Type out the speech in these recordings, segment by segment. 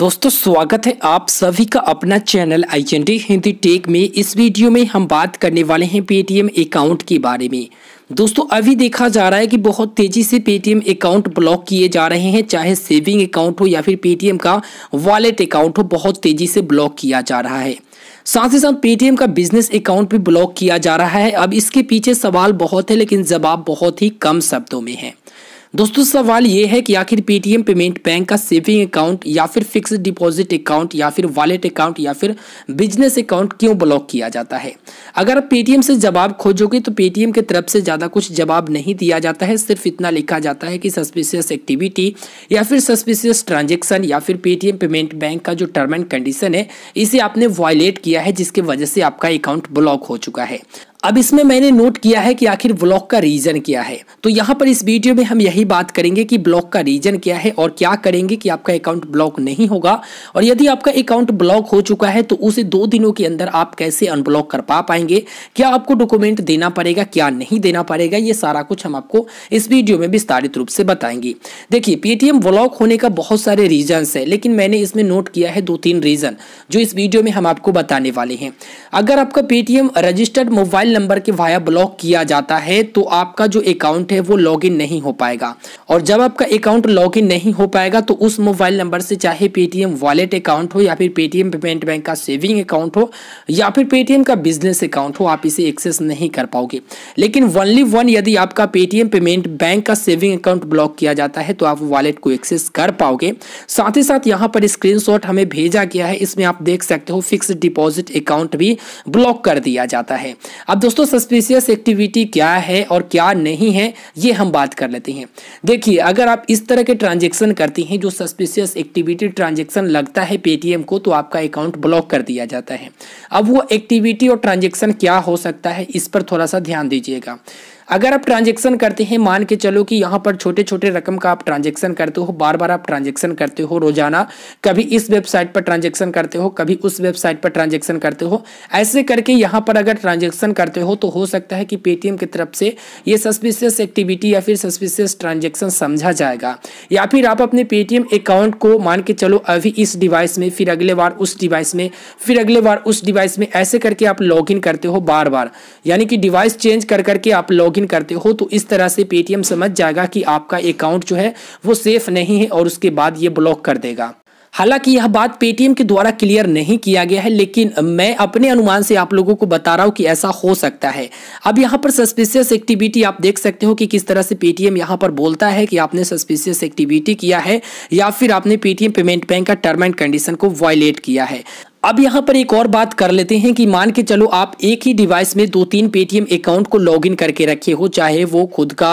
दोस्तों स्वागत है आप सभी का अपना चैनल IGNT हिंदी टेक में। इस वीडियो में हम बात करने वाले हैं पेटीएम अकाउंट के बारे में। दोस्तों अभी देखा जा रहा है कि बहुत तेजी से पेटीएम अकाउंट ब्लॉक किए जा रहे हैं, चाहे सेविंग अकाउंट हो या फिर पेटीएम का वॉलेट अकाउंट हो, बहुत तेजी से ब्लॉक किया जा रहा है। साथ ही साथ पेटीएम का बिजनेस अकाउंट भी ब्लॉक किया जा रहा है। अब इसके पीछे सवाल बहुत है लेकिन जवाब बहुत ही कम शब्दों में है। दोस्तों सवाल ये है कि आखिर पेटीएम पेमेंट बैंक का सेविंग अकाउंट या फिर फिक्स्ड डिपॉजिट अकाउंट या फिर वॉलेट अकाउंट या फिर बिजनेस अकाउंट क्यों ब्लॉक किया जाता है। अगर आप पेटीएम से जवाब खोजोगे तो पेटीएम की तरफ से ज़्यादा कुछ जवाब नहीं दिया जाता है, सिर्फ इतना लिखा जाता है कि सस्पिशियस एक्टिविटी या फिर सस्पिशियस ट्रांजेक्शन या फिर पेटीएम पेमेंट बैंक का जो टर्म एंड कंडीशन है इसे आपने वायलेट किया है, जिसकी वजह से आपका अकाउंट ब्लॉक हो चुका है। अब इसमें मैंने नोट किया है कि आखिर ब्लॉक का रीजन क्या है, तो यहाँ पर इस वीडियो में हम यही बात करेंगे कि ब्लॉक का रीजन क्या है और क्या करेंगे कि आपका अकाउंट ब्लॉक नहीं होगा, और यदि आपका अकाउंट ब्लॉक हो चुका है तो उसे 2 दिनों के अंदर आप कैसे अनब्लॉक कर पाएंगे, क्या आपको डॉक्यूमेंट देना पड़ेगा, क्या नहीं देना पड़ेगा, ये सारा कुछ हम आपको इस वीडियो में विस्तारित रूप से बताएंगे। देखिए पेटीएम ब्लॉक होने का बहुत सारे रीजन्स है, लेकिन मैंने इसमें नोट किया है 2-3 रीजन जो इस वीडियो में हम आपको बताने वाले हैं। अगर आपका पेटीएम रजिस्टर्ड मोबाइल नंबर के वाया ब्लॉक किया जाता है तो आपका जो अकाउंट है वो लॉगिन नहीं हो पाएगा, और जब आपका अकाउंट लॉगिन नहीं हो पाएगा तो उस मोबाइल नंबर से चाहे पेटीएम वॉलेट अकाउंट हो या फिर पेटीएम पेमेंट बैंक का सेविंग अकाउंट हो या फिर पेटीएम का बिजनेस अकाउंट हो, आप इसे एक्सेस नहीं कर पाओगे। लेकिन ओनली वन यदि आपका पेटीएम पेमेंट बैंक का सेविंग अकाउंट ब्लॉक किया जाता है तो आप वॉलेट को एक्सेस कर पाओगे। साथ ही साथ यहाँ पर स्क्रीनशॉट हमें भेजा गया है, इसमें आप देख सकते हो फिक्स्ड डिपॉजिट अकाउंट भी ब्लॉक कर दिया जाता है। अब दोस्तों सस्पिशियस एक्टिविटी क्या है और क्या नहीं है ये हम बात कर लेते हैं। देखिए अगर आप इस तरह के ट्रांजैक्शन करती हैं जो सस्पिशियस एक्टिविटी ट्रांजैक्शन लगता है पेटीएम को, तो आपका अकाउंट ब्लॉक कर दिया जाता है। अब वो एक्टिविटी और ट्रांजैक्शन क्या हो सकता है इस पर थोड़ा सा ध्यान दीजिएगा। अगर आप ट्रांजैक्शन करते हैं, मान के चलो कि यहाँ पर छोटे छोटे रकम का आप ट्रांजैक्शन करते हो, बार बार आप ट्रांजैक्शन करते हो रोजाना, कभी इस वेबसाइट पर ट्रांजैक्शन करते हो, कभी उस वेबसाइट पर ट्रांजैक्शन करते हो, ऐसे करके यहाँ पर अगर ट्रांजैक्शन करते हो तो हो सकता है कि पेटीएम की तरफ से ये सस्पिशियस एक्टिविटी या फिर सस्पिशियस ट्रांजैक्शन समझा जाएगा। या फिर आप अपने पेटीएम अकाउंट को मान के चलो अभी इस डिवाइस में, फिर अगले बार उस डिवाइस में, फिर अगले बार उस डिवाइस में, ऐसे करके आप लॉग इन करते हो बार बार, यानी कि डिवाइस चेंज कर करके आप लॉग करते हो, तो इस तरह से पेटीएम समझ जाएगा कि आपका अकाउंट जो है वो सेफ नहीं है और उसके बाद ये ब्लॉक कर देगा। हालांकि यह बात पेटीएम के द्वारा क्लियर नहीं किया गया है, लेकिन मैं अपने अनुमान से आप लोगों को बता रहा हूं कि ऐसा हो सकता है। अब यहां पर सस्पिशियस एक्टिविटी आप देख सकते हो कि किस तरह से पेटीएम यहां पर बोलता है कि आपने सस्पिशियस एक्टिविटी किया है या फिर आपने पेटीएम पेमेंट बैंक का टर्म एंड कंडीशन को वायलेट किया है। अब यहाँ पर एक और बात कर लेते हैं कि मान के चलो आप एक ही डिवाइस में 2-3 पेटीएम अकाउंट को लॉगिन करके रखे हो, चाहे वो खुद का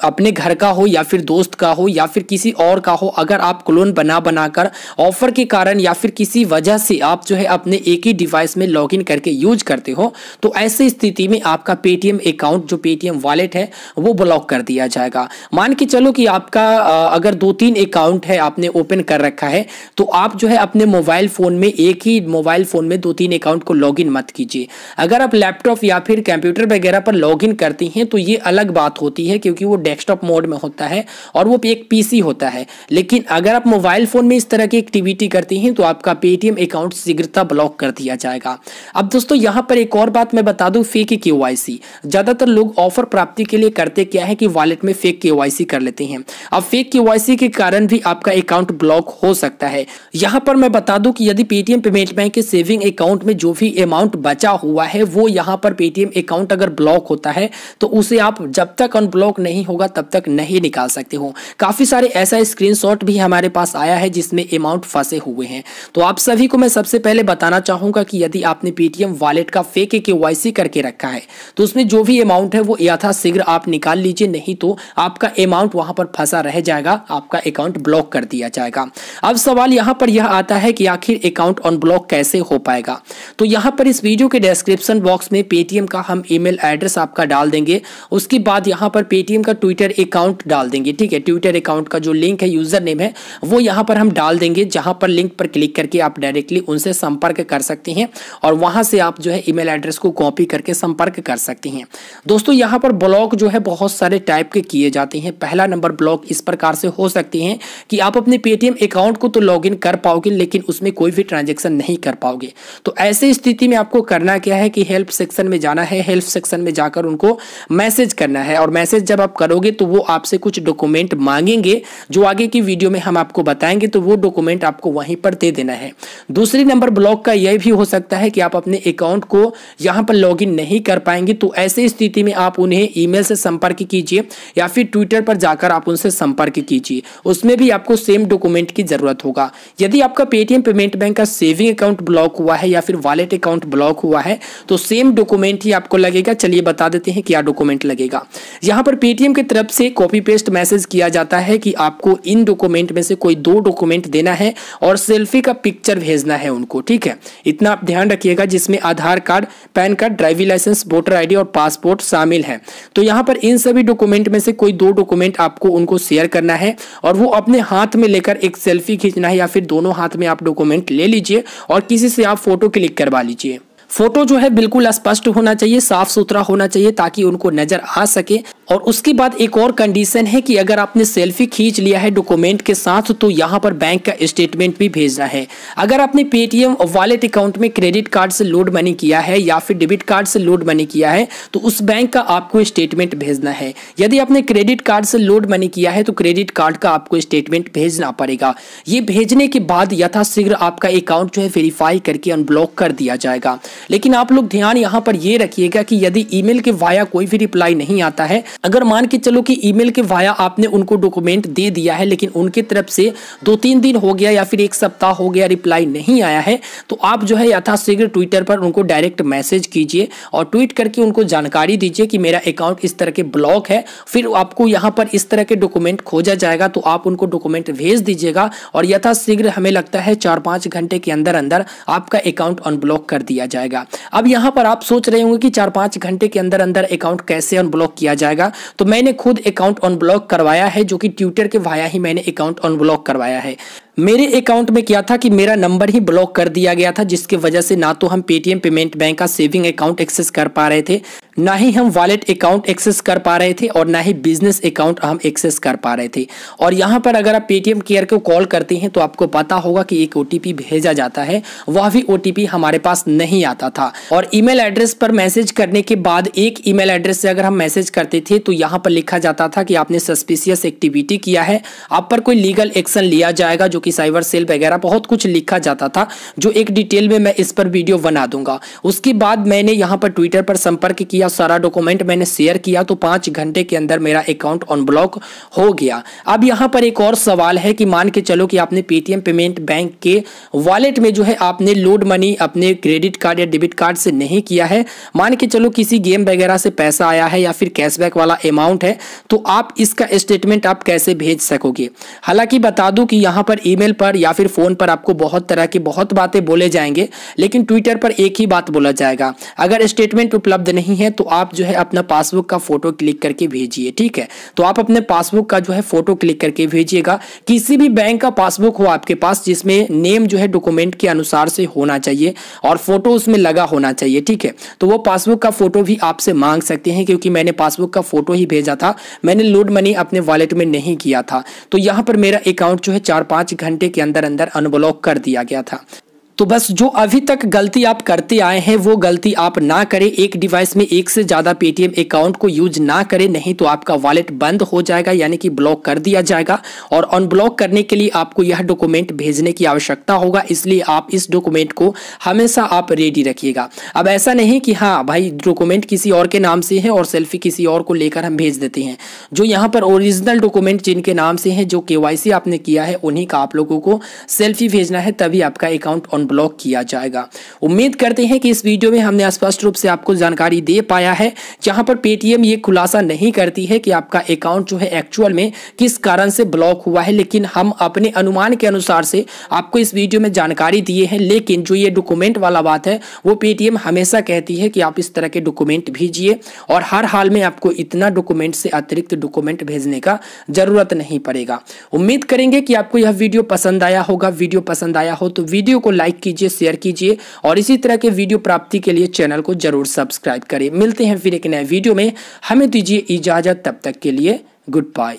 अपने घर का हो या फिर दोस्त का हो या फिर किसी और का हो। अगर आप क्लोन बनाकर ऑफर के कारण या फिर किसी वजह से आप जो है अपने एक ही डिवाइस में लॉगिन करके यूज करते हो, तो ऐसी स्थिति में आपका पेटीएम अकाउंट जो पेटीएम वॉलेट है वो ब्लॉक कर दिया जाएगा। मान के चलो कि आपका अगर 2-3 अकाउंट है आपने ओपन कर रखा है, तो आप जो है अपने मोबाइल फोन में एक ही मोबाइल फोन में 2-3 अकाउंट को लॉगिन मत कीजिए। अगर आप लैपटॉप या फिर कंप्यूटर वगैरह पर लॉगिन करती हैं तो ये अलग बात होती है, क्योंकि वो डेस्कटॉप मोड में होता है और वो एक पीसी होता है। लेकिन अगर आप मोबाइल फोन में इस तरह की एक्टिविटी करती हैं तो आपका पेटीएम अकाउंट शीघ्रता ब्लॉक कर दिया जाएगा। अब दोस्तों यहाँ पर एक और बात मैं बता दूं, फेक केवाईसी। ज्यादातर लोग ऑफर प्राप्ति के लिए करते क्या है कि वॉलेट में फेक केवाईसी कर लेते हैं। अब फेक केवाईसी के कारण भी आपका अकाउंट ब्लॉक हो सकता है। यहाँ पर मैं बता दूं कि यदि पेटीएम पेमेंट बैंक के सेविंग अकाउंट में जो भी अमाउंट बचा हुआ है वो यहाँ पर पेटीएम अकाउंट अगर ब्लॉक होता है तो उसे आप जब तक अनब्लॉक नहीं होगा तब तक नहीं निकाल सकते हो। काफी सारे ऐसा स्क्रीनशॉट भी हमारे पास आया है जिसमें अमाउंट फंसे हुए हैं। तो आप सभी को मैं सबसे पहले बताना चाहूंगा कि यदि आपने पेटीएम वॉलेट का फेक केवाईसी करके रखा है तो उसमें जो भी अमाउंट है वो यथाशीघ्र आप निकाल लीजिए, नहीं तो आपका अमाउंट वहां पर फंसा रह जाएगा, आपका अकाउंट ब्लॉक कर दिया जाएगा। अब सवाल यहाँ पर यह आता है कि आखिर अकाउंट अनब्लॉक कैसे हो पाएगा। तो यहाँ पर इस वीडियो के डिस्क्रिप्शन बॉक्स में पेटीएम का हम ईमेल एड्रेस आपका डाल देंगे। उसके बाद यहाँ पर पेटीएम का ट्विटर अकाउंट डाल देंगे, ठीक है। ट्विटर अकाउंट का जो लिंक है, यूजर नेम है, वो यहाँ पर हम डाल देंगे, जहाँ पर लिंक पर क्लिक करके आप डायरेक्टली उनसे संपर्क कर सकते हैं और वहाँ से आप जो है ईमेल एड्रेस को कॉपी करके संपर्क कर सकते हैं। दोस्तों यहाँ पर ब्लॉक जो है बहुत सारे टाइप के किए जाते हैं। पहला नंबर ब्लॉक इस प्रकार से हो सकते हैं कि आप अपने पेटीएम अकाउंट को तो लॉगिन कर पाओगे लेकिन उसमें कोई भी ट्रांजैक्शन नहीं कर पाओगे। तो ऐसे स्थिति में आपको करना क्या है कि हेल्प सेक्शन में जाना है। हेल्प सेक्शन में जाकर उनको मैसेज करना है और मैसेज जब आप करोगे तो वो आपसे कुछ डॉक्यूमेंट मांगेंगे, जो आगे की वीडियो में हम आपको बताएंगे। तो वो डॉक्यूमेंट आपको वहीं पर दे देना है। दूसरी नंबर ब्लॉक का यह भी हो सकता है कि आप अपने अकाउंट को यहाँ पर लॉगिन नहीं कर पाएंगे। तो ऐसे स्थिति में आप उन्हें ईमेल से संपर्क कीजिए या फिर ट्विटर पर जाकर आप उनसे संपर्क कीजिए। उसमें भी आपको सेम डॉक्यूमेंट की जरूरत होगा। यदि आपका पेटीएम पेमेंट बैंक का सेविंग अकाउंट ब्लॉक हुआ है या फिर वॉलेट अकाउंट ब्लॉक हुआ है तो सेम डॉक्यूमेंट ही आपको लगेगा। चलिए बता देते हैं क्या डॉक्यूमेंट लगेगा। यहाँ पर पेटीएम की तरफ से कॉपी पेस्ट मैसेज किया जाता है कि आपको इन डॉक्यूमेंट में से कोई 2 डॉक्यूमेंट देना है और सेल्फी का पिक्चर भेजना है उनको, ठीक है। इतना आप ध्यान रखिएगा, जिसमें Aadhaar card, PAN card, driving licence, voter ID और पासपोर्ट शामिल है। तो यहाँ पर इन सभी डॉक्यूमेंट में से कोई 2 डॉक्यूमेंट आपको उनको शेयर करना है और वो अपने हाथ में लेकर एक सेल्फी खींचना है या फिर दोनों हाथ में आप डॉक्यूमेंट ले लीजिए और किसी से आप फोटो क्लिक करवा लीजिए। फोटो जो है बिल्कुल स्पष्ट होना चाहिए, साफ सुथरा होना चाहिए ताकि उनको नजर आ सके। और उसके बाद एक और कंडीशन है कि अगर आपने सेल्फी खींच लिया है डॉक्यूमेंट के साथ तो यहाँ पर बैंक का स्टेटमेंट भी भेजना है। अगर आपने पेटीएम वॉलेट अकाउंट में क्रेडिट कार्ड से लोड मनी किया है या फिर डेबिट कार्ड से लोड मनी किया है तो उस बैंक का आपको स्टेटमेंट भेजना है। यदि आपने क्रेडिट कार्ड से लोड मनी किया है तो क्रेडिट कार्ड का आपको स्टेटमेंट भेजना पड़ेगा। ये भेजने के बाद यथाशीघ्र आपका अकाउंट जो है वेरीफाई करके अनब्लॉक कर दिया जाएगा। लेकिन आप लोग ध्यान यहाँ पर ये रखिएगा कि यदि ईमेल के वाया कोई भी रिप्लाई नहीं आता है, अगर मान के चलो कि ईमेल के वाया आपने उनको डॉक्यूमेंट दे दिया है लेकिन उनकी तरफ से 2-3 दिन हो गया या फिर 1 सप्ताह हो गया, रिप्लाई नहीं आया है, तो आप जो है यथाशीघ्र ट्विटर पर उनको डायरेक्ट मैसेज कीजिए और ट्वीट करके उनको जानकारी दीजिए कि मेरा अकाउंट इस तरह के ब्लॉक है। फिर आपको यहाँ पर इस तरह के डॉक्यूमेंट खोजा जाएगा तो आप उनको डॉक्यूमेंट भेज दीजिएगा और यथाशीघ्र हमें लगता है 4-5 घंटे के अंदर अंदर आपका अकाउंट अनब्लॉक कर दिया जाएगा। अब यहाँ पर आप सोच रहे होंगे कि 4-5 घंटे के अंदर अंदर अकाउंट कैसे अनब्लॉक किया जाएगा। तो मैंने खुद अकाउंट अनब्लॉक करवाया है, जो कि ट्विटर के वाया ही मैंने अकाउंट अनब्लॉक करवाया है। मेरे अकाउंट में क्या था कि मेरा नंबर ही ब्लॉक कर दिया गया था, जिसकी वजह से ना तो हम पेटीएम पेमेंट बैंक का सेविंग अकाउंट एक्सेस कर पा रहे थे, ना ही हम वॉलेट अकाउंट एक्सेस कर पा रहे थे और ना ही बिजनेस अकाउंट हम एक्सेस कर पा रहे थे। और यहाँ पर अगर आप पेटीएम केयर को कॉल करते हैं तो आपको पता होगा कि एक ओटीपी भेजा जाता है, वह भी ओटीपी हमारे पास नहीं आता था। और ईमेल एड्रेस पर मैसेज करने के बाद एक ईमेल एड्रेस से अगर हम मैसेज करते थे तो यहाँ पर लिखा जाता था कि आपने सस्पिशियस एक्टिविटी किया है, आप पर कोई लीगल एक्शन लिया जाएगा, जो कि साइबर सेल वगैरह बहुत कुछ लिखा जाता था, जो एक डिटेल में मैं इस पर वीडियो बना दूंगा। उसके बाद मैंने यहाँ पर ट्विटर पर संपर्क किया, सारा डॉक्यूमेंट मैंने शेयर किया तो 5 घंटे के अंदर मेरा अकाउंट अनब्लॉक हो गया। अब यहाँ पर एक और सवाल है कि मान के चलो कि आपने पेटीएम पेमेंट बैंक के वॉलेट में जो है आपने लोड मनी अपने क्रेडिट कार्ड या डेबिट कार्ड से नहीं किया है, मान के चलो किसी गेम वगैरह से पैसा आया है या फिर कैशबैक वाला अमाउंट है, तो आप इसका स्टेटमेंट आप कैसे भेज सकोगे। हालांकि बता दूं कि यहाँ पर ईमेल पर या फिर फोन पर आपको बहुत तरह की बहुत बातें बोले जाएंगे, लेकिन ट्विटर पर एक ही बात बोला जाएगा, अगर स्टेटमेंट उपलब्ध नहीं है तो आप जो है अपना पासबुक का फोटो क्लिक करके भेजिए। ठीक है, तो आप अपने पासबुक का जो है फोटो क्लिक करके भेजिएगा। किसी भी बैंक का पासबुक हो आपके पास जिसमें नेम जो है डॉक्यूमेंट के अनुसार से होना चाहिए और फोटो उसमें लगा होना चाहिए। ठीक है, तो वो पासबुक का फोटो भी आपसे मांग सकते हैं, क्योंकि मैंने पासबुक का फोटो ही भेजा था, मैंने लोड मनी अपने वॉलेट में नहीं किया था। तो यहाँ पर मेरा अकाउंट जो है 4-5 घंटे के अंदर अंदर अनब्लॉक कर दिया गया था। तो बस जो अभी तक गलती आप करते आए हैं वो गलती आप ना करें। एक डिवाइस में एक से ज़्यादा पेटीएम अकाउंट को यूज ना करें, नहीं तो आपका वॉलेट बंद हो जाएगा, यानी कि ब्लॉक कर दिया जाएगा। और अनब्लॉक करने के लिए आपको यह डॉक्यूमेंट भेजने की आवश्यकता होगा, इसलिए आप इस डॉक्यूमेंट को हमेशा आप रेडी रखिएगा। अब ऐसा नहीं कि हाँ भाई डॉक्यूमेंट किसी और के नाम से है और सेल्फी किसी और को लेकर हम भेज देते हैं। जो यहाँ पर ओरिजिनल डॉक्यूमेंट जिनके नाम से है, जो KYC आपने किया है, उन्हीं का आप लोगों को सेल्फी भेजना है, तभी आपका अकाउंट अनब्लॉक किया जाएगा। उम्मीद करते हैं कि इस वीडियो में हमने स्पष्ट रूप से आपको जानकारी दे पाया है, जहां पर पेटीएम ये खुलासा नहीं करती है कि आपका अकाउंट जो है एक्चुअल में किस कारण से ब्लॉक हुआ है, लेकिन हम अपने अनुमान के अनुसार से आपको इस वीडियो में जानकारी दिए हैं। लेकिन जो ये डॉक्यूमेंट वाला बात है वो पेटीएम हमेशा कहती है कि आप इस तरह के डॉक्यूमेंट भेजिए और हर हाल में आपको इतना डॉक्यूमेंट से अतिरिक्त डॉक्यूमेंट भेजने का जरूरत नहीं पड़ेगा। उम्मीद करेंगे कि आपको यह वीडियो पसंद आया होगा। वीडियो पसंद आया हो तो वीडियो को लाइक कीजिए, शेयर कीजिए और इसी तरह के वीडियो प्राप्ति के लिए चैनल को जरूर सब्सक्राइब करें। मिलते हैं फिर एक नए वीडियो में, हमें दीजिए इजाजत, तब तक के लिए गुड बाय।